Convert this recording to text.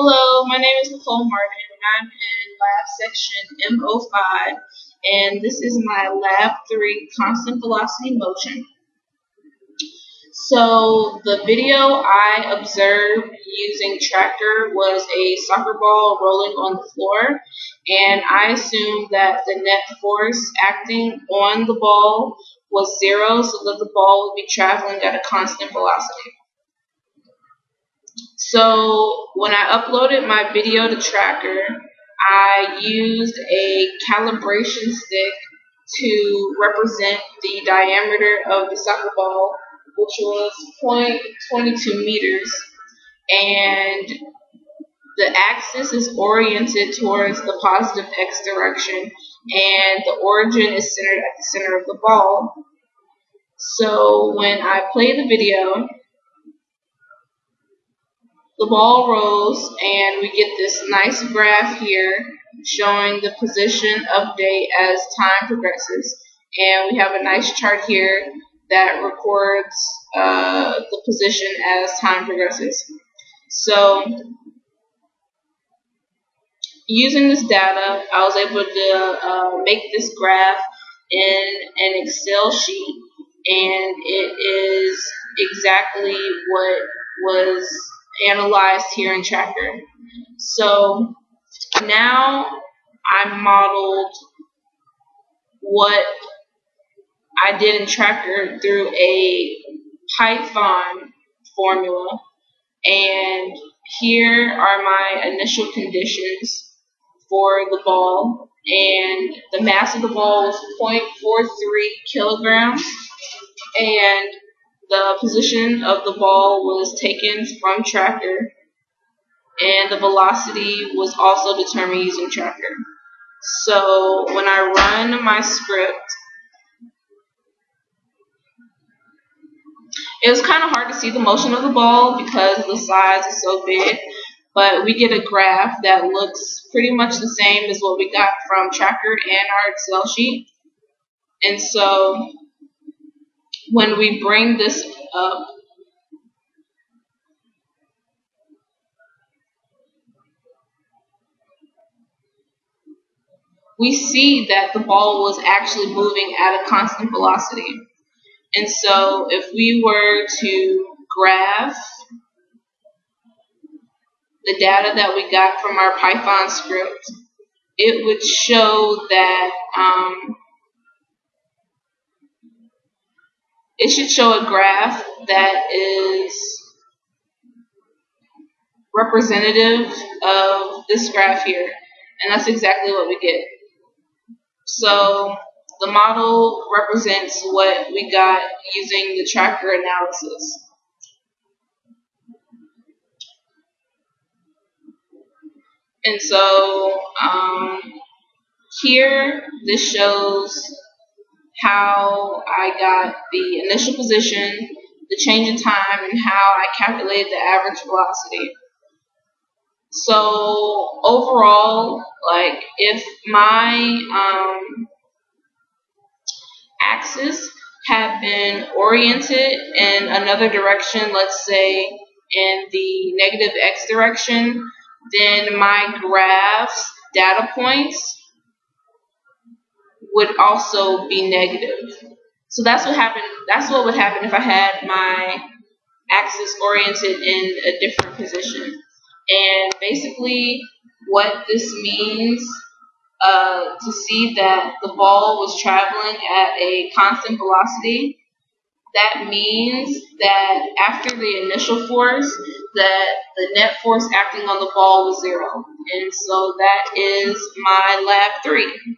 Hello, my name is Nicole Martin, and I'm in lab section M05, and this is my lab 3 constant velocity motion. So the video I observed using tractor was a soccer ball rolling on the floor, and I assumed that the net force acting on the ball was 0, so that the ball would be traveling at a constant velocity. So when I uploaded my video to Tracker, I used a calibration stick to represent the diameter of the soccer ball, which was 0.22 meters, and the axis is oriented towards the positive x direction, and the origin is centered at the center of the ball. So when I play the video, the ball rolls, and we get this nice graph here showing the position update as time progresses. And we have a nice chart here that records the position as time progresses. So using this data, I was able to make this graph in an Excel sheet, and it is exactly what was analyzed here in Tracker. So now I modeled what I did in Tracker through a Python formula, and here are my initial conditions for the ball, and the mass of the ball was 0.43 kilograms, and the position of the ball was taken from Tracker, and the velocity was also determined using Tracker. So when I run my script, it was kind of hard to see the motion of the ball because the size is so big, but we get a graph that looks pretty much the same as what we got from Tracker and our Excel sheet. And so when we bring this up, we see that the ball was actually moving at a constant velocity. And so if we were to graph the data that we got from our Python script, it would show that it should show a graph that is representative of this graph here, and that's exactly what we get. So the model represents what we got using the Tracker analysis. And so here this shows how I got the initial position, the change in time, and how I calculated the average velocity. So overall, like if my axis had been oriented in another direction, let's say in the negative x direction, then my graph's data points would also be negative. So that's what happened. That's what would happen if I had my axis oriented in a different position. And basically, what this means to see that the ball was traveling at a constant velocity, that means that after the initial force, that the net force acting on the ball was 0. And so that is my lab 3.